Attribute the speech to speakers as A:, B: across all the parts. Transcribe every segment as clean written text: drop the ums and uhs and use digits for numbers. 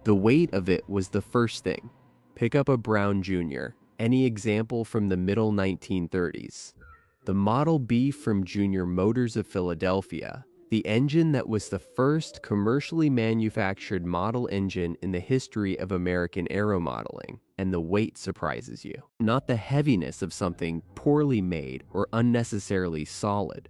A: The weight of it was the first thing. Pick up a Brown Jr., any example from the middle 1930s. The Model B from Junior Motors of Philadelphia, the engine that was the first commercially manufactured model engine in the history of American aeromodeling, and the weight surprises you. Not the heaviness of something poorly made or unnecessarily solid,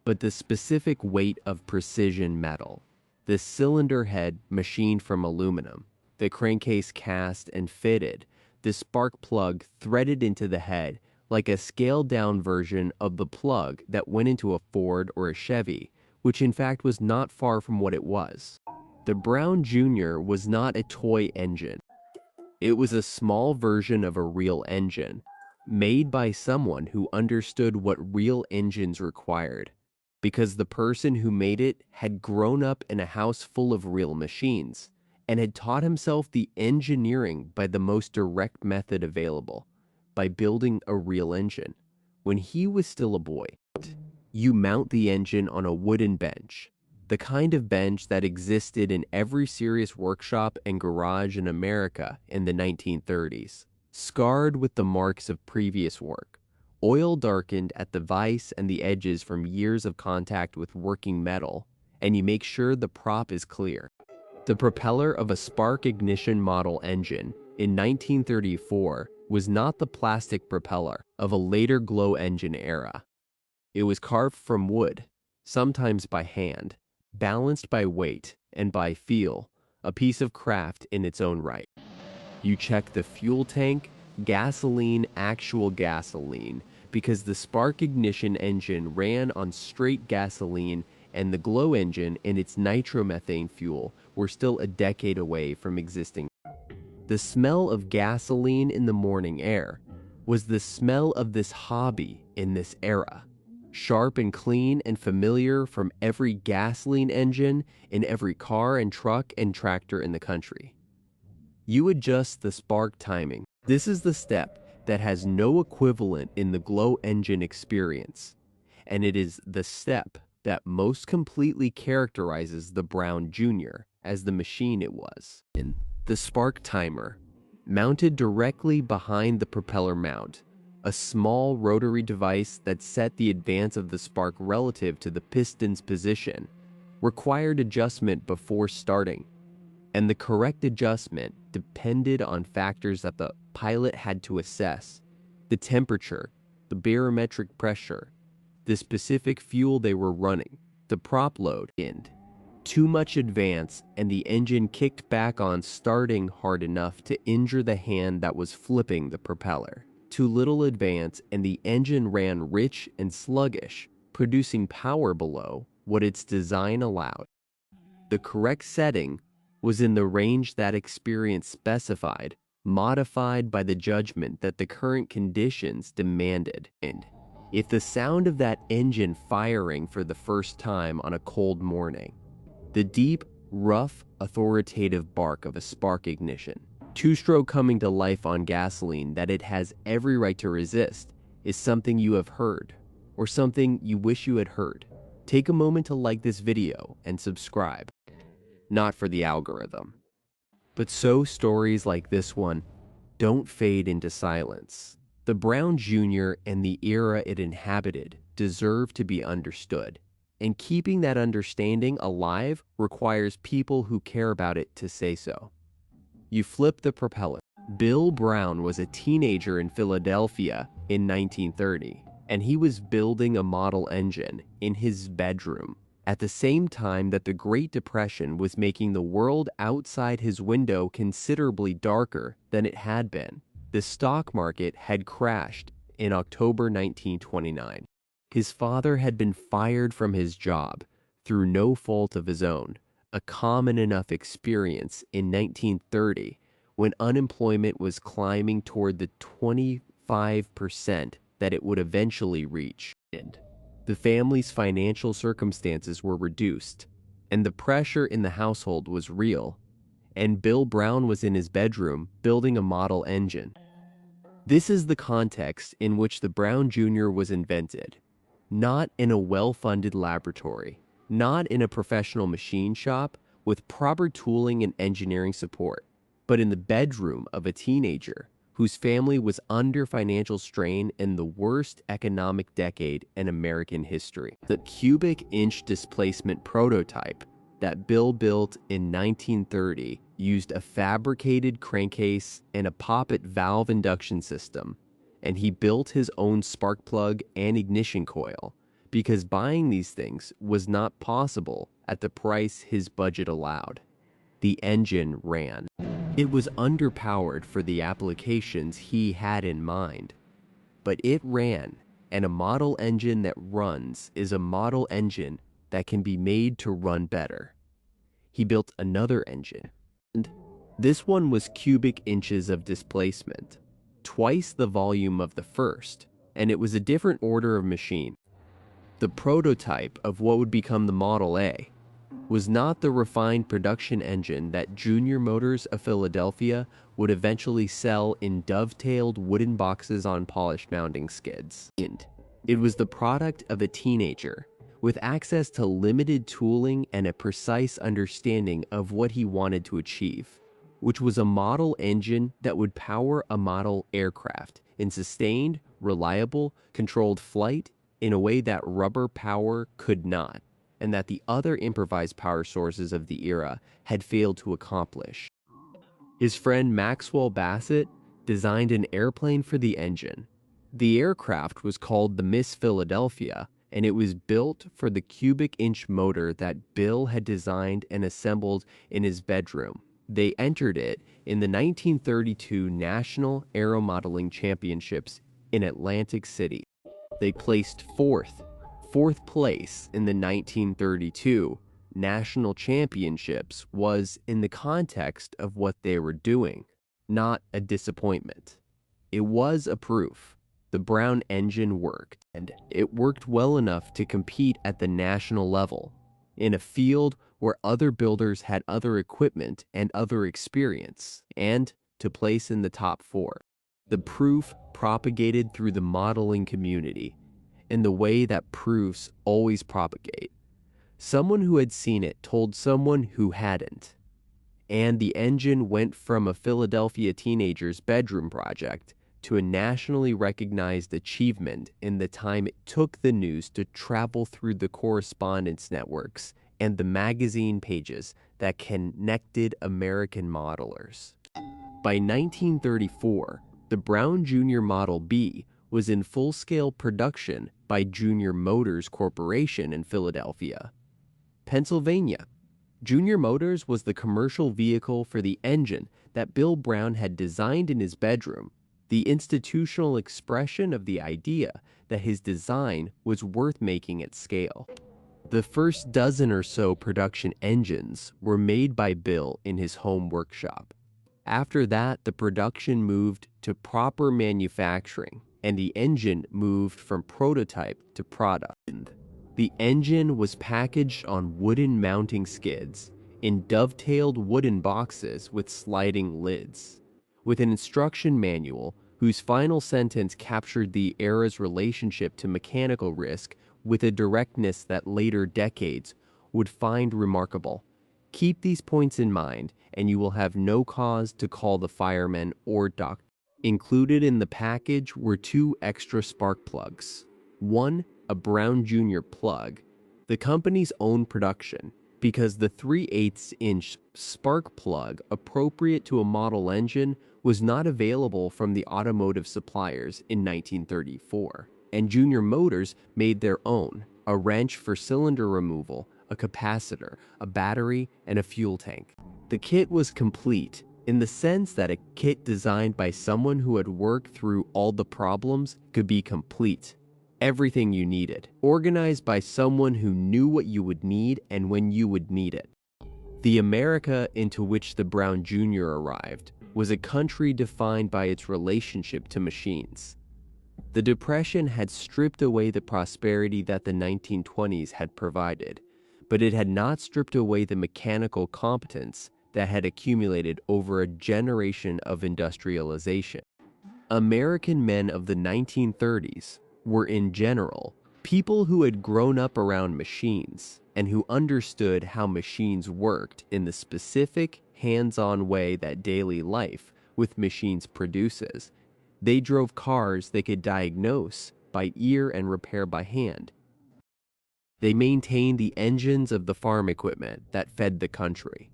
A: but the specific weight of precision metal. The cylinder head machined from aluminum, the crankcase cast and fitted, the spark plug threaded into the head like a scaled-down version of the plug that went into a Ford or a Chevy, which in fact was not far from what it was. The Brown Jr. was not a toy engine. It was a small version of a real engine, made by someone who understood what real engines required, because the person who made it had grown up in a house full of real machines and had taught himself the engineering by the most direct method available, by building a real engine. When he was still a boy, you mount the engine on a wooden bench, the kind of bench that existed in every serious workshop and garage in America in the 1930s, scarred with the marks of previous work, oil darkened at the vise and the edges from years of contact with working metal, and you make sure the prop is clear. The propeller of a spark ignition model engine in 1934 was not the plastic propeller of a later glow engine era. It was carved from wood, sometimes by hand, balanced by weight and by feel, a piece of craft in its own right. You check the fuel tank, gasoline, actual gasoline, because the spark ignition engine ran on straight gasoline, and the glow engine and its nitromethane fuel were still a decade away from existing. The smell of gasoline in the morning air was the smell of this hobby in this era, sharp and clean and familiar from every gasoline engine in every car and truck and tractor in the country. You adjust the spark timing. This is the step that has no equivalent in the glow engine experience, and it is the step that most completely characterizes the Brown Jr. as the machine it was. The spark timer, mounted directly behind the propeller mount, a small rotary device that set the advance of the spark relative to the piston's position, required adjustment before starting, and the correct adjustment depended on factors that the pilot had to assess: the temperature, the barometric pressure, the specific fuel they were running, the prop load, and too much advance, and the engine kicked back on starting hard enough to injure the hand that was flipping the propeller. Too little advance, and the engine ran rich and sluggish, producing power below what its design allowed. The correct setting was in the range that experience specified, modified by the judgment that the current conditions demanded. And if the sound of that engine firing for the first time on a cold morning, the deep, rough, authoritative bark of a spark ignition, two-stroke coming to life on gasoline that it has every right to resist, is something you have heard, or something you wish you had heard. Take a moment to like this video and subscribe. Not for the algorithm, but so stories like this one don't fade into silence. The Brown Jr. and the era it inhabited deserve to be understood, and keeping that understanding alive requires people who care about it to say so. You flip the propeller. Bill Brown was a teenager in Philadelphia in 1930, and he was building a model engine in his bedroom at the same time that the Great Depression was making the world outside his window considerably darker than it had been. The stock market had crashed in October 1929. His father had been fired from his job through no fault of his own, a common enough experience in 1930 when unemployment was climbing toward the 25% that it would eventually reach. The family's financial circumstances were reduced, and the pressure in the household was real, and Bill Brown was in his bedroom building a model engine. This is the context in which the Brown Jr. was invented, not in a well-funded laboratory, not in a professional machine shop with proper tooling and engineering support, but in the bedroom of a teenager whose family was under financial strain in the worst economic decade in American history. The cubic inch displacement prototype that Bill built in 1930 used a fabricated crankcase and a poppet valve induction system, and he built his own spark plug and ignition coil because buying these things was not possible at the price his budget allowed. The engine ran. It was underpowered for the applications he had in mind, but it ran, and a model engine that runs is a model engine that can be made to run better. He built another engine, and this one was cubic inches of displacement, twice the volume of the first, and it was a different order of machine. The prototype of what would become the Model A was not the refined production engine that Junior Motors of Philadelphia would eventually sell in dovetailed wooden boxes on polished mounting skids. It was the product of a teenager with access to limited tooling and a precise understanding of what he wanted to achieve, which was a model engine that would power a model aircraft in sustained, reliable, controlled flight in a way that rubber power could not, and that the other improvised power sources of the era had failed to accomplish. His friend Maxwell Bassett designed an airplane for the engine. The aircraft was called the Miss Philadelphia, and it was built for the cubic inch motor that Bill had designed and assembled in his bedroom. They entered it in the 1932 National Aeromodeling Championships in Atlantic City. They placed fourth place in the 1932 National Championships was in the context of what they were doing, not a disappointment. It was a proof. The Brown engine worked, and it worked well enough to compete at the national level, in a field where other builders had other equipment and other experience, and to place in the top four. The proof propagated through the modeling community in the way that proofs always propagate. Someone who had seen it told someone who hadn't, and the engine went from a Philadelphia teenager's bedroom project to a nationally recognized achievement in the time it took the news to travel through the correspondence networks and the magazine pages that connected American modelers. By 1934, the Brown Jr. Model B was in full-scale production by Junior Motors Corporation in Philadelphia, Pennsylvania. Junior Motors was the commercial vehicle for the engine that Bill Brown had designed in his bedroom, the institutional expression of the idea that his design was worth making at scale. The first dozen or so production engines were made by Bill in his home workshop. After that, the production moved to proper manufacturing, and the engine moved from prototype to product. The engine was packaged on wooden mounting skids in dovetailed wooden boxes with sliding lids, with an instruction manual whose final sentence captured the era's relationship to mechanical risk with a directness that later decades would find remarkable. Keep these points in mind, and you will have no cause to call the firemen or doctor. Included in the package were 2 extra spark plugs. One, a Brown Jr. plug, the company's own production, because the 3/8-inch spark plug appropriate to a model engine was not available from the automotive suppliers in 1934, and Junior Motors made their own, a wrench for cylinder removal, a capacitor, a battery, and a fuel tank. The kit was complete in the sense that a kit designed by someone who had worked through all the problems could be complete. Everything you needed, organized by someone who knew what you would need and when you would need it. The America into which the Brown Jr. arrived was a country defined by its relationship to machines. The Depression had stripped away the prosperity that the 1920s had provided, but it had not stripped away the mechanical competence that had accumulated over a generation of industrialization. American men of the 1930s were in general People who had grown up around machines and who understood how machines worked in the specific, hands-on way that daily life with machines produces. They drove cars they could diagnose by ear and repair by hand. They maintained the engines of the farm equipment that fed the country.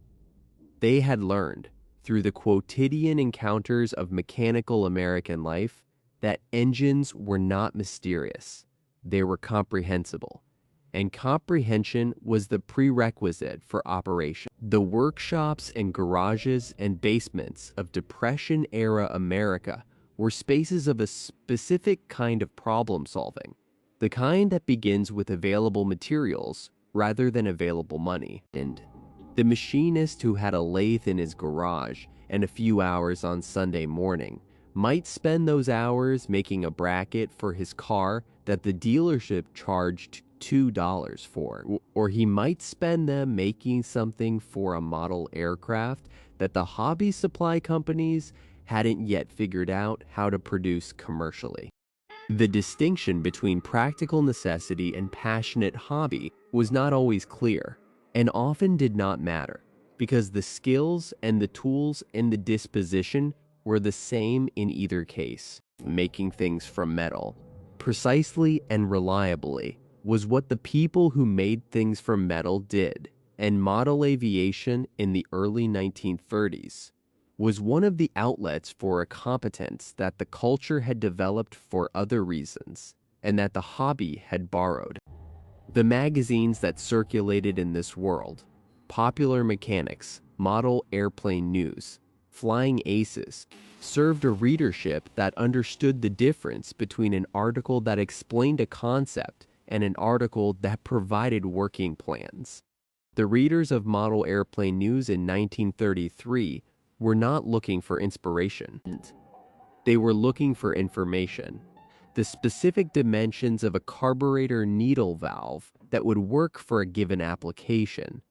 A: They had learned, through the quotidian encounters of mechanical American life, that engines were not mysterious. They were comprehensible, and comprehension was the prerequisite for operation. The workshops and garages and basements of Depression-era America were spaces of a specific kind of problem solving, the kind that begins with available materials rather than available money. And the machinist who had a lathe in his garage and a few hours on Sunday morning might spend those hours making a bracket for his car that the dealership charged $2 for, or he might spend them making something for a model aircraft that the hobby supply companies hadn't yet figured out how to produce commercially. The distinction between practical necessity and passionate hobby was not always clear, and often did not matter, because the skills and the tools and the disposition were the same in either case. Making things from metal, precisely and reliably, was what the people who made things from metal did, and model aviation in the early 1930s was one of the outlets for a competence that the culture had developed for other reasons, and that the hobby had borrowed. The magazines that circulated in this world, Popular Mechanics, Model Airplane News, Flying Aces, served a readership that understood the difference between an article that explained a concept and an article that provided working plans. The readers of Model Airplane News in 1933 were not looking for inspiration. They were looking for information. The specific dimensions of a carburetor needle valve that would work for a given application,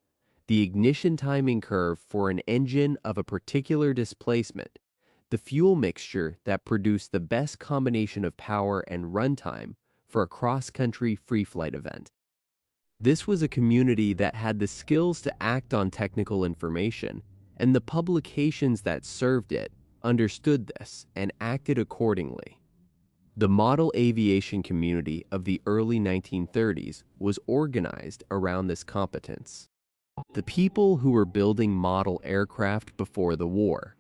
A: the ignition timing curve for an engine of a particular displacement, the fuel mixture that produced the best combination of power and runtime for a cross-country free flight event. This was a community that had the skills to act on technical information, and the publications that served it understood this and acted accordingly. The model aviation community of the early 1930s was organized around this competence. The people who were building model aircraft before the war,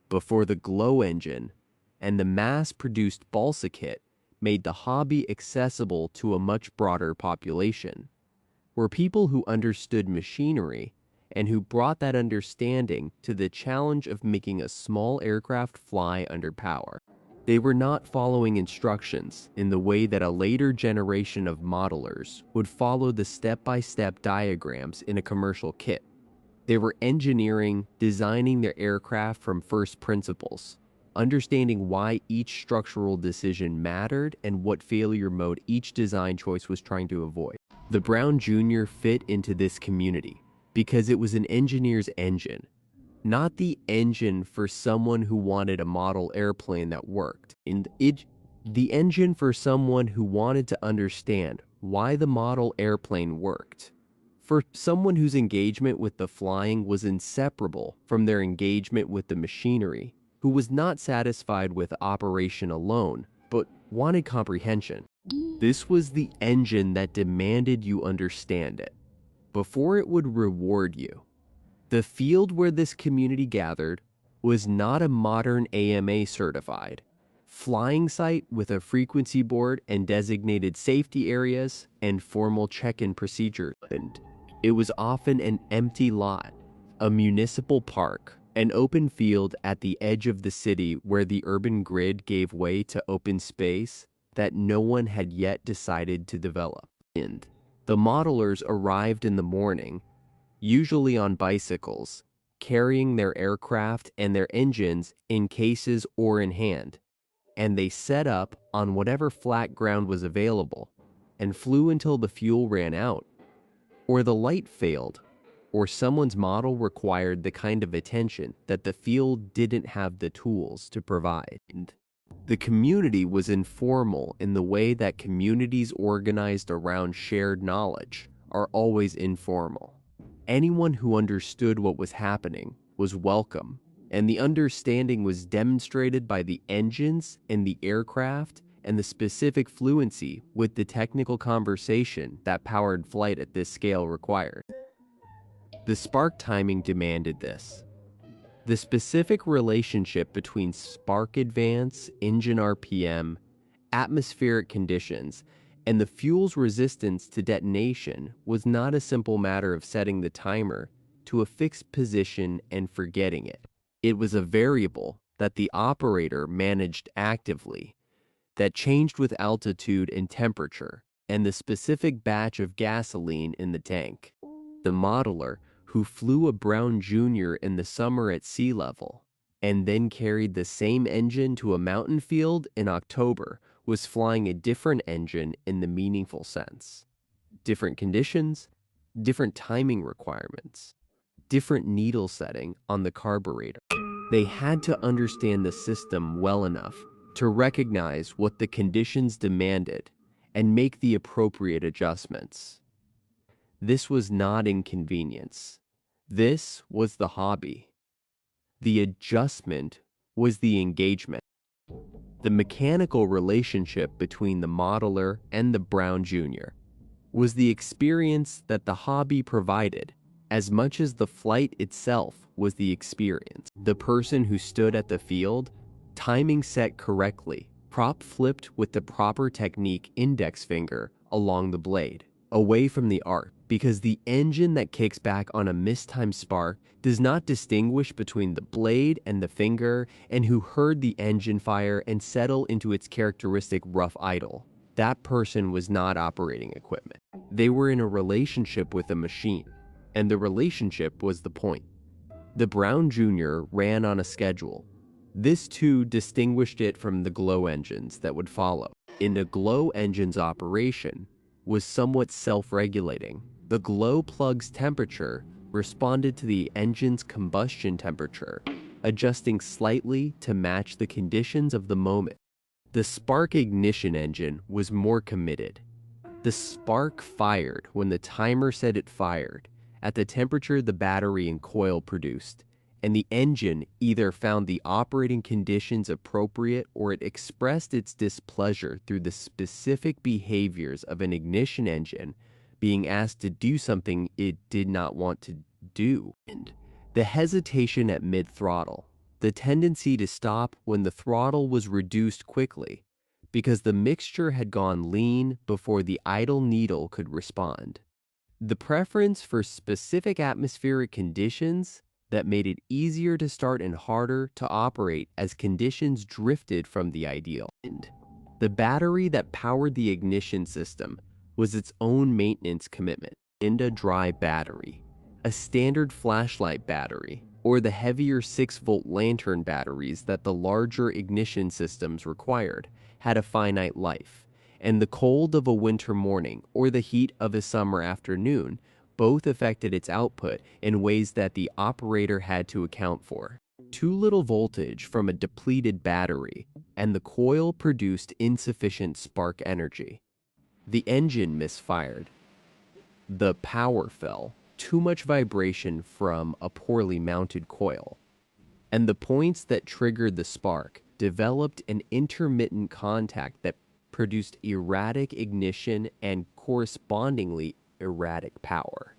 A: before the glow engine, and the mass-produced balsa kit made the hobby accessible to a much broader population, were people who understood machinery and who brought that understanding to the challenge of making a small aircraft fly under power. They were not following instructions in the way that a later generation of modelers would follow the step-by-step diagrams in a commercial kit. They were engineering, designing their aircraft from first principles, understanding why each structural decision mattered and what failure mode each design choice was trying to avoid. The Brown Jr. fit into this community because it was an engineer's engine, not the engine for someone who wanted a model airplane that worked. The engine for someone who wanted to understand why the model airplane worked. For someone whose engagement with the flying was inseparable from their engagement with the machinery, who was not satisfied with operation alone, but wanted comprehension. This was the engine that demanded you understand it, before it would reward you. The field where this community gathered was not a modern AMA certified flying site with a frequency board and designated safety areas and formal check-in procedures. And it was often an empty lot, a municipal park, an open field at the edge of the city where the urban grid gave way to open space that no one had yet decided to develop. And the modelers arrived in the morning, usually on bicycles, carrying their aircraft and their engines in cases or in hand, and they set up on whatever flat ground was available and flew until the fuel ran out, or the light failed, or someone's model required the kind of attention that the field didn't have the tools to provide. The community was informal in the way that communities organized around shared knowledge are always informal. Anyone who understood what was happening was welcome, and the understanding was demonstrated by the engines and the aircraft and the specific fluency with the technical conversation that powered flight at this scale required. The spark timing demanded this. The specific relationship between spark advance, engine RPM, atmospheric conditions, and the fuel's resistance to detonation was not a simple matter of setting the timer to a fixed position and forgetting it. It was a variable that the operator managed actively, that changed with altitude and temperature, and the specific batch of gasoline in the tank. The modeler, who flew a Brown Jr. in the summer at sea level, and then carried the same engine to a mountain field in October, was flying a different engine in the meaningful sense. Different conditions, different timing requirements, different needle setting on the carburetor. They had to understand the system well enough to recognize what the conditions demanded and make the appropriate adjustments. This was not inconvenience. This was the hobby. The adjustment was the engagement. The mechanical relationship between the modeler and the Brown Jr. was the experience that the hobby provided, as much as the flight itself was the experience. The person who stood at the field, timing set correctly, prop flipped with the proper technique, index finger along the blade, away from the arc, because the engine that kicks back on a mistimed spark does not distinguish between the blade and the finger, and who heard the engine fire and settle into its characteristic rough idle. That person was not operating equipment. They were in a relationship with a machine, and the relationship was the point. The Brown Jr. ran on a schedule. This too distinguished it from the glow engines that would follow. In a glow engine's operation was somewhat self-regulating. The glow plug's temperature responded to the engine's combustion temperature, adjusting slightly to match the conditions of the moment. The spark ignition engine was more committed. The spark fired when the timer said it fired, at the temperature the battery and coil produced, and the engine either found the operating conditions appropriate or it expressed its displeasure through the specific behaviors of an ignition engine being asked to do something it did not want to do. And the hesitation at mid-throttle, the tendency to stop when the throttle was reduced quickly, because the mixture had gone lean before the idle needle could respond. The preference for specific atmospheric conditions that made it easier to start and harder to operate as conditions drifted from the ideal. The battery that powered the ignition system was its own maintenance commitment. A dry battery, a standard flashlight battery, or the heavier 6-volt lantern batteries that the larger ignition systems required, had a finite life, and the cold of a winter morning or the heat of a summer afternoon both affected its output in ways that the operator had to account for. Too little voltage from a depleted battery, and the coil produced insufficient spark energy. The engine misfired. The power fell. Too much vibration from a poorly mounted coil. And the points that triggered the spark developed an intermittent contact that produced erratic ignition and correspondingly erratic power.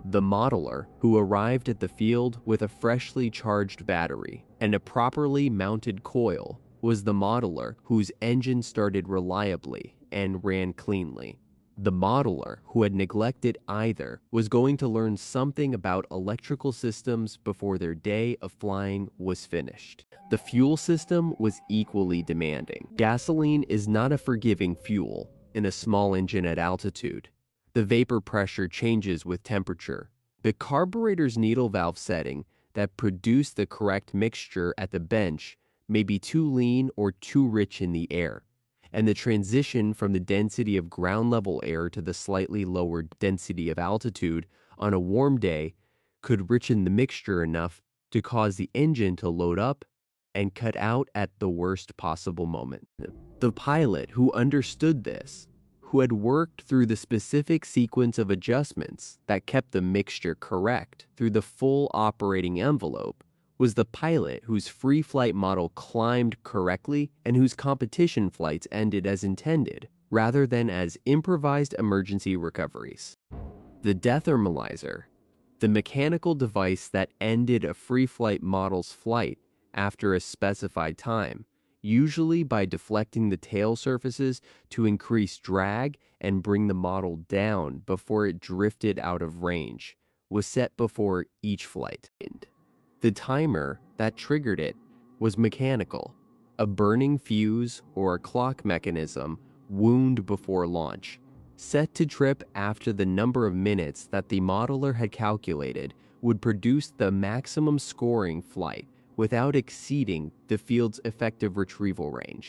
A: The modeler, who arrived at the field with a freshly charged battery and a properly mounted coil, was the modeler whose engine started reliably and ran cleanly. The modeler who had neglected either was going to learn something about electrical systems before their day of flying was finished. The fuel system was equally demanding. Gasoline is not a forgiving fuel in a small engine at altitude. The vapor pressure changes with temperature. The carburetor's needle valve setting that produced the correct mixture at the bench may be too lean or too rich in the air, and the transition from the density of ground-level air to the slightly lower density of altitude on a warm day could richen the mixture enough to cause the engine to load up and cut out at the worst possible moment. The pilot who understood this, who had worked through the specific sequence of adjustments that kept the mixture correct through the full operating envelope, was the pilot whose free flight model climbed correctly and whose competition flights ended as intended, rather than as improvised emergency recoveries. The dethermalizer, the mechanical device that ended a free flight model's flight after a specified time, usually by deflecting the tail surfaces to increase drag and bring the model down before it drifted out of range, was set before each flight. The timer that triggered it was mechanical, a burning fuse or a clock mechanism wound before launch, set to trip after the number of minutes that the modeler had calculated would produce the maximum scoring flight without exceeding the field's effective retrieval range.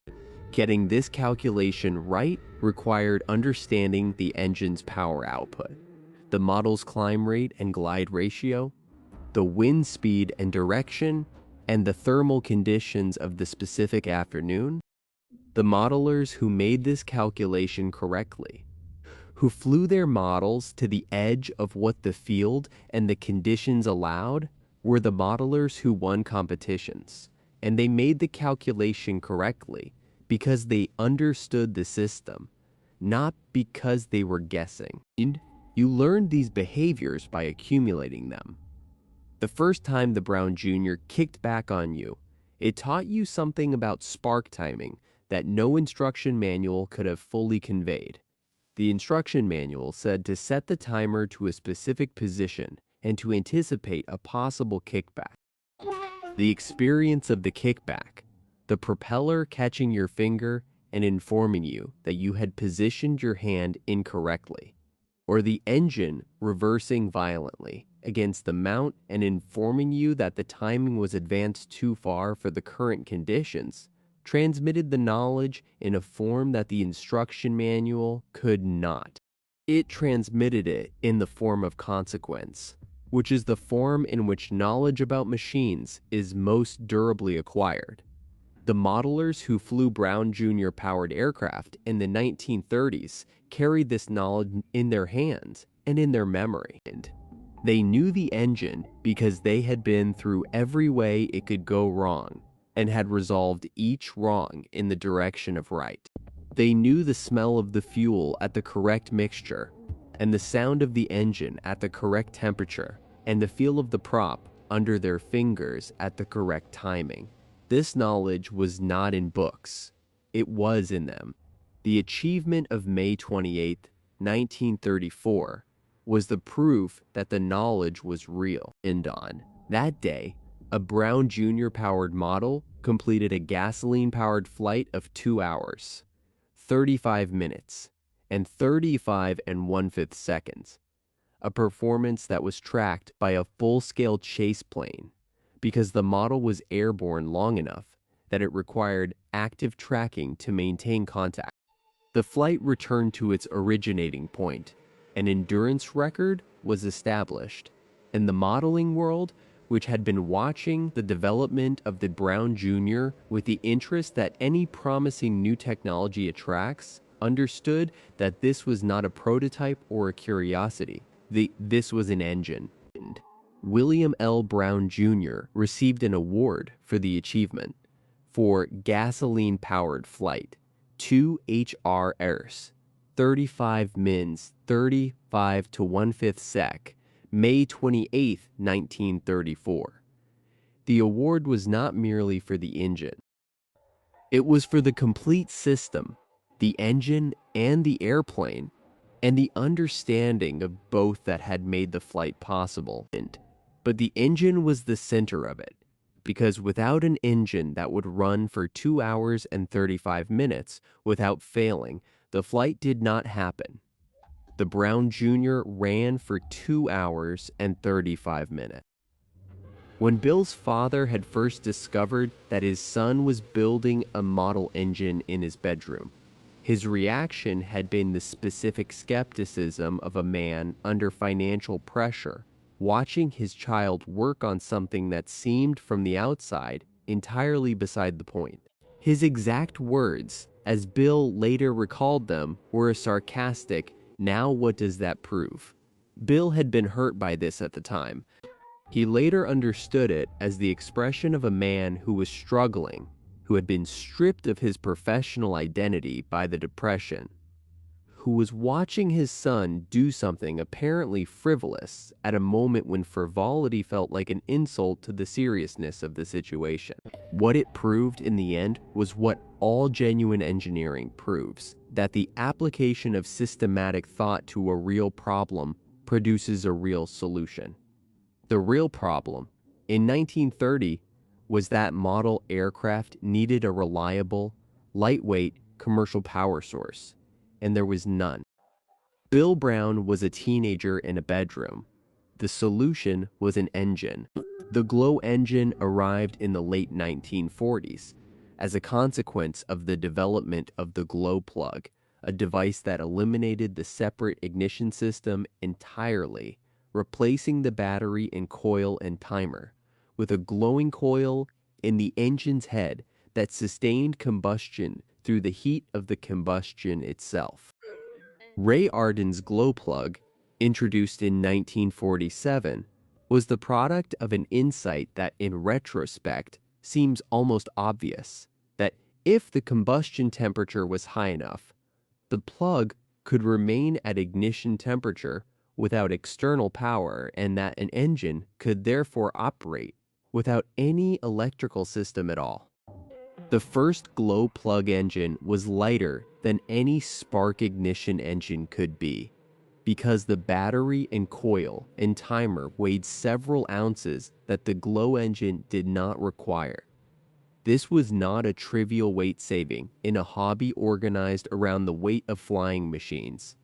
A: Getting this calculation right required understanding the engine's power output, the model's climb rate and glide ratio, the wind speed and direction, and the thermal conditions of the specific afternoon. The modelers who made this calculation correctly, who flew their models to the edge of what the field and the conditions allowed, were the modelers who won competitions, and they made the calculation correctly because they understood the system, not because they were guessing. And you learned these behaviors by accumulating them. The first time the Brown Jr. kicked back on you, it taught you something about spark timing that no instruction manual could have fully conveyed. The instruction manual said to set the timer to a specific position and to anticipate a possible kickback. The experience of the kickback, the propeller catching your finger and informing you that you had positioned your hand incorrectly, or the engine reversing violently against the mount and informing you that the timing was advanced too far for the current conditions, transmitted the knowledge in a form that the instruction manual could not. It transmitted it in the form of consequence, which is the form in which knowledge about machines is most durably acquired. The modelers who flew Brown Jr. powered aircraft in the 1930s carried this knowledge in their hands and in their memory. They knew the engine because they had been through every way it could go wrong and had resolved each wrong in the direction of right. They knew the smell of the fuel at the correct mixture and the sound of the engine at the correct temperature and the feel of the prop under their fingers at the correct timing. This knowledge was not in books. It was in them. The achievement of May 28, 1934, was the proof that the knowledge was real. And on that day, a Brown Jr. powered model completed a gasoline-powered flight of 2 hours, 35 minutes, and 35 1/5 seconds, a performance that was tracked by a full-scale chase plane because the model was airborne long enough that it required active tracking to maintain contact. The flight returned to its originating point. An endurance record was established, and the modeling world, which had been watching the development of the Brown Jr. with the interest that any promising new technology attracts, understood that this was not a prototype or a curiosity. This was an engine. William L. Brown Jr. received an award for the achievement for gasoline-powered flight, 2 HRs, 35 mins, 35 to 1/5 sec, May 28, 1934. The award was not merely for the engine. It was for the complete system, the engine and the airplane, and the understanding of both that had made the flight possible. But the engine was the center of it, because without an engine that would run for 2 hours and 35 minutes without failing, the flight did not happen. The Brown Jr. ran for 2 hours and 35 minutes. When Bill's father had first discovered that his son was building a model engine in his bedroom, his reaction had been the specific skepticism of a man under financial pressure, watching his child work on something that seemed from the outside entirely beside the point. His exact words, as Bill later recalled them, were a sarcastic, "Now what does that prove?" Bill had been hurt by this at the time. He later understood it as the expression of a man who was struggling, who had been stripped of his professional identity by the Depression, who was watching his son do something apparently frivolous at a moment when frivolity felt like an insult to the seriousness of the situation. What it proved in the end was what all genuine engineering proves, that the application of systematic thought to a real problem produces a real solution. The real problem, in 1930, was that model aircraft needed a reliable, lightweight, commercial power source, and there was none. Bill Brown was a teenager in a bedroom. The solution was an engine. The glow engine arrived in the late 1940s as a consequence of the development of the glow plug, a device that eliminated the separate ignition system entirely, replacing the battery in coil and timer, with a glowing coil in the engine's head that sustained combustion through the heat of the combustion itself. Ray Arden's glow plug, introduced in 1947, was the product of an insight that in retrospect seems almost obvious, that if the combustion temperature was high enough, the plug could remain at ignition temperature without external power, and that an engine could therefore operate without any electrical system at all. The first glow plug engine was lighter than any spark ignition engine could be, because the battery and coil and timer weighed several ounces that the glow engine did not require. This was not a trivial weight saving in a hobby organized around the weight of flying machines.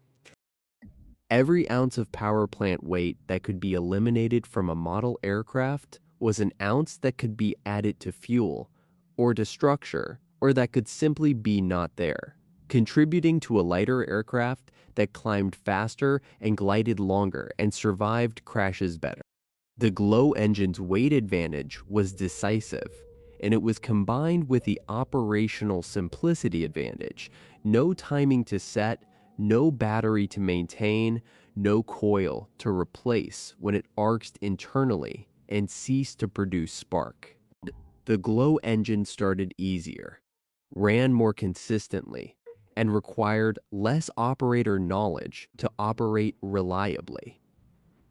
A: Every ounce of power plant weight that could be eliminated from a model aircraft was an ounce that could be added to fuel, or to structure, or that could simply be not there, contributing to a lighter aircraft that climbed faster and glided longer and survived crashes better. The glow engine's weight advantage was decisive, and it was combined with the operational simplicity advantage: no timing to set, no battery to maintain, no coil to replace when it arced internally and ceased to produce spark. The glow engine started easier, ran more consistently, and required less operator knowledge to operate reliably.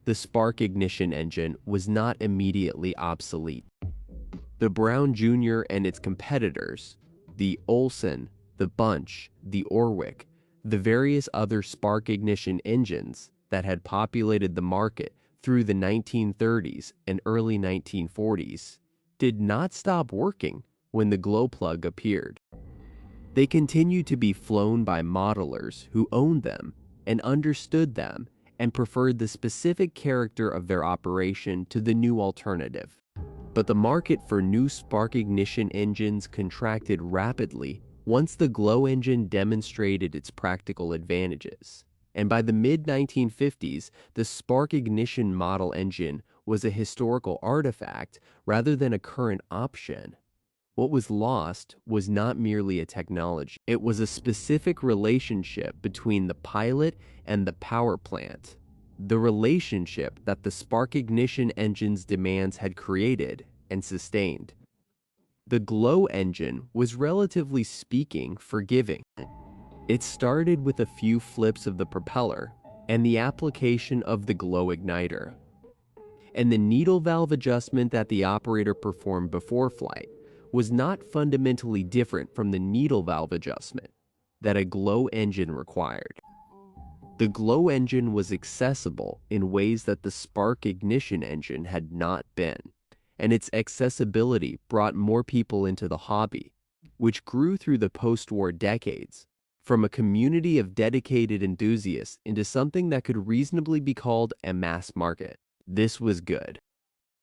A: The spark ignition engine was not immediately obsolete. The Brown Jr. and its competitors, the Olson, the Bunch, the Orwick, the various other spark ignition engines that had populated the market through the 1930s and early 1940s, did not stop working when the glow plug appeared. They continued to be flown by modelers who owned them and understood them and preferred the specific character of their operation to the new alternative. But the market for new spark ignition engines contracted rapidly once the glow engine demonstrated its practical advantages. And by the mid-1950s, the spark ignition model engine was a historical artifact rather than a current option. What was lost was not merely a technology. It was a specific relationship between the pilot and the power plant. The relationship that the spark ignition engine's demands had created and sustained. The glow engine was, relatively speaking, forgiving. It started with a few flips of the propeller and the application of the glow igniter, and the needle valve adjustment that the operator performed before flight was not fundamentally different from the needle valve adjustment that a glow engine required. The glow engine was accessible in ways that the spark ignition engine had not been, and its accessibility brought more people into the hobby, which grew through the post-war decades, from a community of dedicated enthusiasts into something that could reasonably be called a mass market. This was good.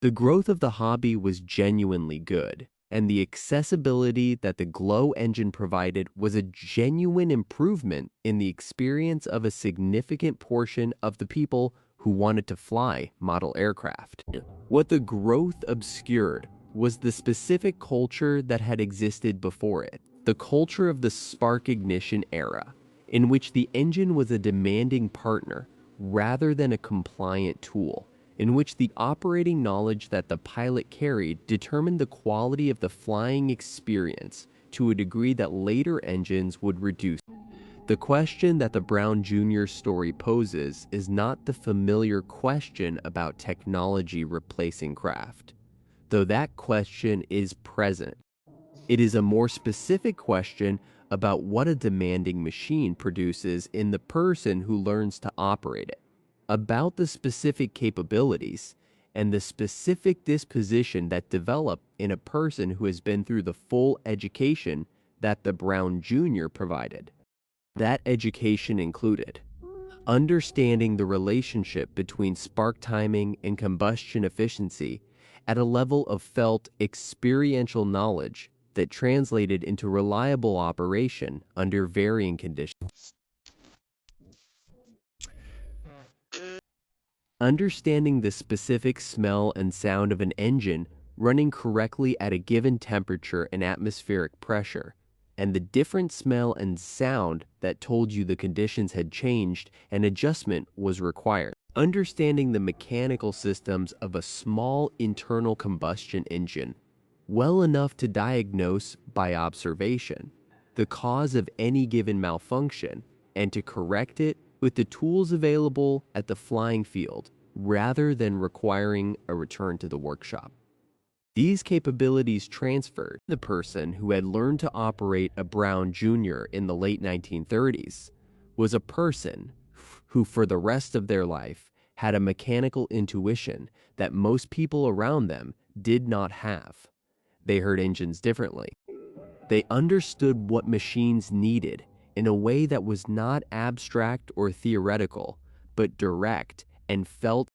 A: The growth of the hobby was genuinely good, and the accessibility that the glow engine provided was a genuine improvement in the experience of a significant portion of the people who wanted to fly model aircraft. What the growth obscured was the specific culture that had existed before it, the culture of the spark ignition era, in which the engine was a demanding partner rather than a compliant tool, in which the operating knowledge that the pilot carried determined the quality of the flying experience to a degree that later engines would reduce. The question that the Brown Jr. story poses is not the familiar question about technology replacing craft, though that question is present. It is a more specific question about what a demanding machine produces in the person who learns to operate it, about the specific capabilities and the specific disposition that develop in a person who has been through the full education that the Brown Jr. provided. That education included understanding the relationship between spark timing and combustion efficiency at a level of felt experiential knowledge that translated into reliable operation under varying conditions. Understanding the specific smell and sound of an engine running correctly at a given temperature and atmospheric pressure, and the different smell and sound that told you the conditions had changed and adjustment was required. Understanding the mechanical systems of a small internal combustion engine well enough to diagnose by observation the cause of any given malfunction and to correct it with the tools available at the flying field rather than requiring a return to the workshop. These capabilities transferred the person who had learned to operate a Brown Jr. in the late 1930s was a person who for the rest of their life had a mechanical intuition that most people around them did not have. They heard engines differently. They understood what machines needed in a way that was not abstract or theoretical, but direct and felt.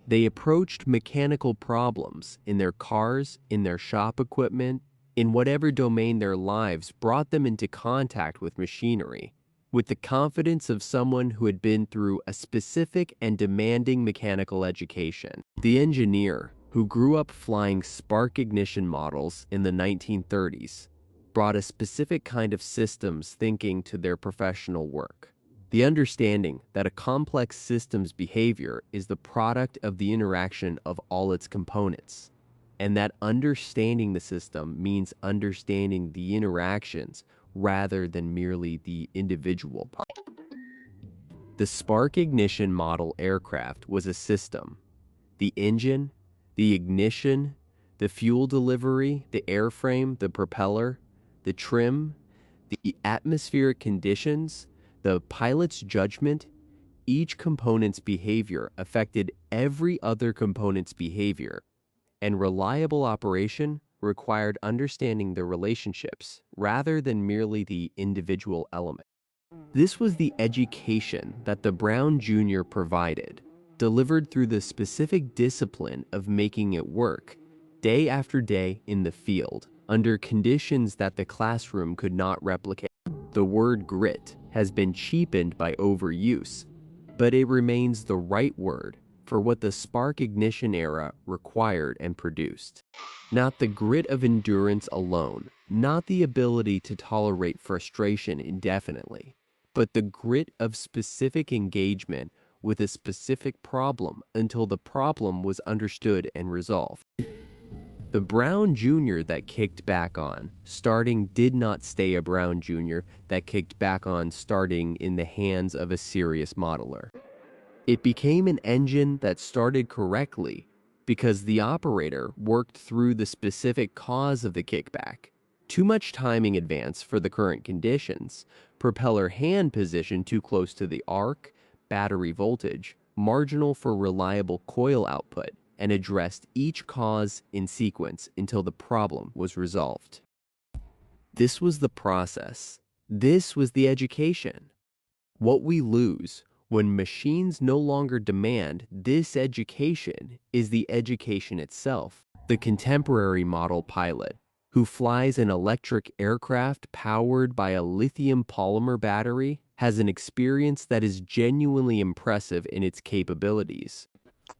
A: They approached mechanical problems in their cars, in their shop equipment, in whatever domain their lives brought them into contact with machinery, with the confidence of someone who had been through a specific and demanding mechanical education. The engineer, who grew up flying spark ignition models in the 1930s, brought a specific kind of systems thinking to their professional work. The understanding that a complex system's behavior is the product of the interaction of all its components, and that understanding the system means understanding the interactions rather than merely the individual parts. The spark ignition model aircraft was a system. The engine, the ignition, the fuel delivery, the airframe, the propeller, the trim, the atmospheric conditions, the pilot's judgment, each component's behavior affected every other component's behavior, and reliable operation required understanding the relationships rather than merely the individual element. This was the education that the Brown Jr. provided, delivered through the specific discipline of making it work, day after day in the field, under conditions that the classroom could not replicate. The word grit has been cheapened by overuse, but it remains the right word for what the spark ignition era required and produced. Not the grit of endurance alone, not the ability to tolerate frustration indefinitely, but the grit of specific engagement with a specific problem until the problem was understood and resolved. The Brown Jr. that kicked back on starting did not stay a Brown Jr. that kicked back on starting in the hands of a serious modeler. It became an engine that started correctly because the operator worked through the specific cause of the kickback. Too much timing advance for the current conditions, propeller hand position too close to the arc, battery voltage, marginal for reliable coil output, and addressed each cause in sequence until the problem was resolved. This was the process. This was the education. What we lose when machines no longer demand this education is the education itself. The contemporary model pilot, who flies an electric aircraft powered by a lithium polymer battery, has an experience that is genuinely impressive in its capabilities.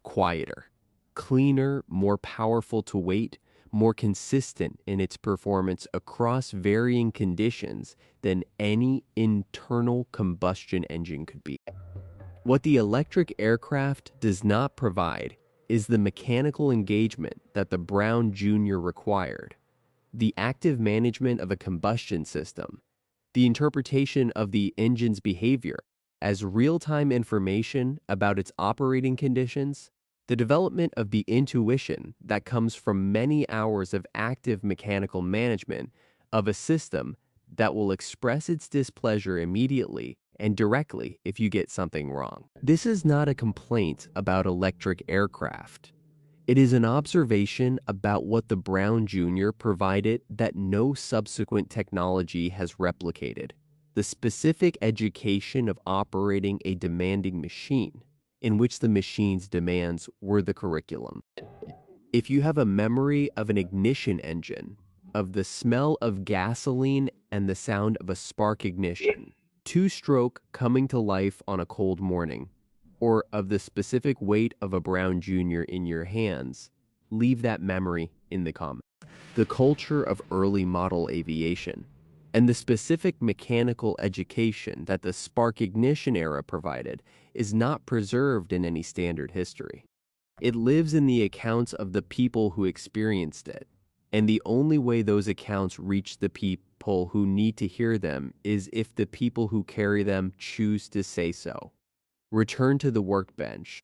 A: Quieter, cleaner, more powerful to weight, more consistent in its performance across varying conditions than any internal combustion engine could be. What the electric aircraft does not provide is the mechanical engagement that the Brown Jr. required, the active management of a combustion system, the interpretation of the engine's behavior as real-time information about its operating conditions, the development of the intuition that comes from many hours of active mechanical management of a system that will express its displeasure immediately and directly if you get something wrong. This is not a complaint about electric aircraft. It is an observation about what the Brown Jr. provided that no subsequent technology has replicated: the specific education of operating a demanding machine, in which the machine's demands were the curriculum. If you have a memory of an ignition engine, of the smell of gasoline and the sound of a spark ignition, two-stroke coming to life on a cold morning, or of the specific weight of a Brown Jr. in your hands, leave that memory in the comments. The culture of early model aviation and the specific mechanical education that the spark ignition era provided is not preserved in any standard history. It lives in the accounts of the people who experienced it, and the only way those accounts reach the people who need to hear them is if the people who carry them choose to say so. Return to the workbench.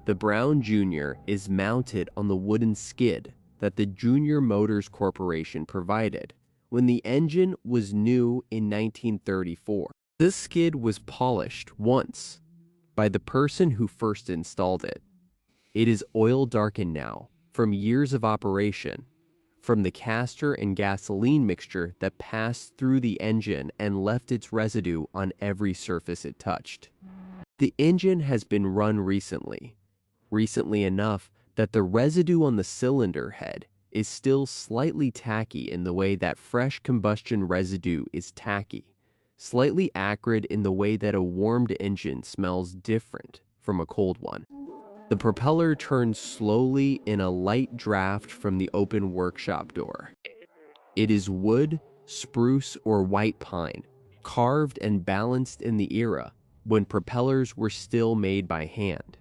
A: The Brown Jr. is mounted on the wooden skid that the Junior Motors Corporation provided when the engine was new in 1934. This skid was polished once by the person who first installed it. It is oil darkened now from years of operation, from the castor and gasoline mixture that passed through the engine and left its residue on every surface it touched. The engine has been run recently enough that the residue on the cylinder head is still slightly tacky in the way that fresh combustion residue is tacky, slightly acrid in the way that a warmed engine smells different from a cold one. The propeller turns slowly in a light draft from the open workshop door. It is wood, spruce, or white pine, carved and balanced in the era when propellers were still made by hand.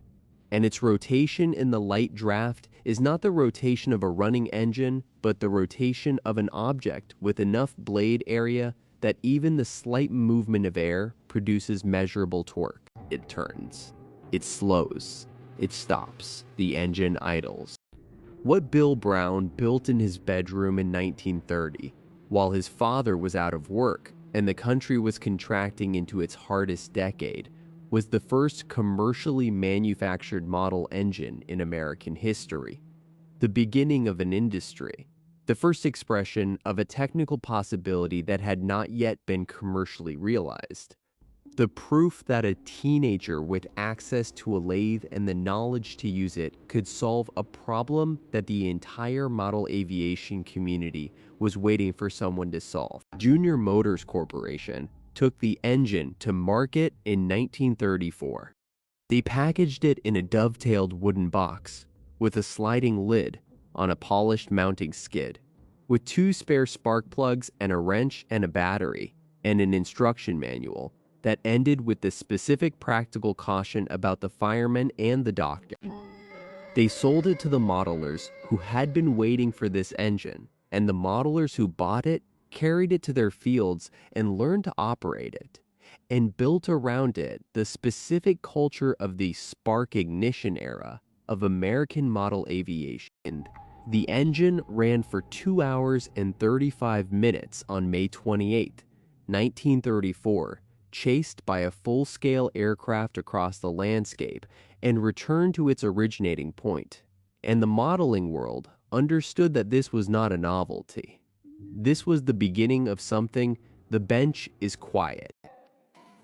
A: And its rotation in the light draft is not the rotation of a running engine, but the rotation of an object with enough blade area that even the slight movement of air produces measurable torque. It turns. It slows. It stops. The engine idles. What Bill Brown built in his bedroom in 1930, while his father was out of work and the country was contracting into its hardest decade, was the first commercially manufactured model engine in American history, the beginning of an industry, the first expression of a technical possibility that had not yet been commercially realized, the proof that a teenager with access to a lathe and the knowledge to use it could solve a problem that the entire model aviation community was waiting for someone to solve. Junior Motors Corporation took the engine to market in 1934. They packaged it in a dovetailed wooden box with a sliding lid on a polished mounting skid, with 2 spare spark plugs and a wrench and a battery, and an instruction manual that ended with the specific practical caution about the fireman and the doctor. They sold it to the modelers who had been waiting for this engine, and the modelers who bought it carried it to their fields and learned to operate it, and built around it the specific culture of the spark ignition era of American model aviation. The engine ran for 2 hours and 35 minutes on May 28, 1934, chased by a full-scale aircraft across the landscape, and returned to its originating point. And the modeling world understood that this was not a novelty. This was the beginning of something. The bench is quiet.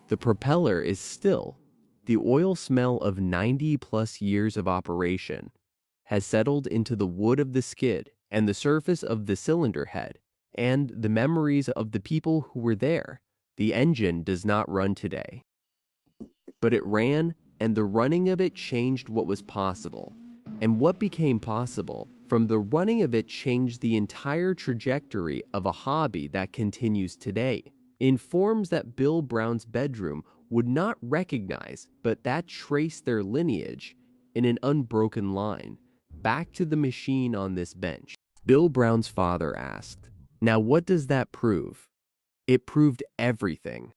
A: The propeller is still. The oil smell of 90-plus years of operation has settled into the wood of the skid and the surface of the cylinder head and the memories of the people who were there. The engine does not run today, but it ran, and the running of it changed what was possible. And what became possible from the running of it changed the entire trajectory of a hobby that continues today, in forms that Bill Brown's bedroom would not recognize, but that trace their lineage in an unbroken line, back to the machine on this bench. Bill Brown's father asked, "Now what does that prove?" It proved everything.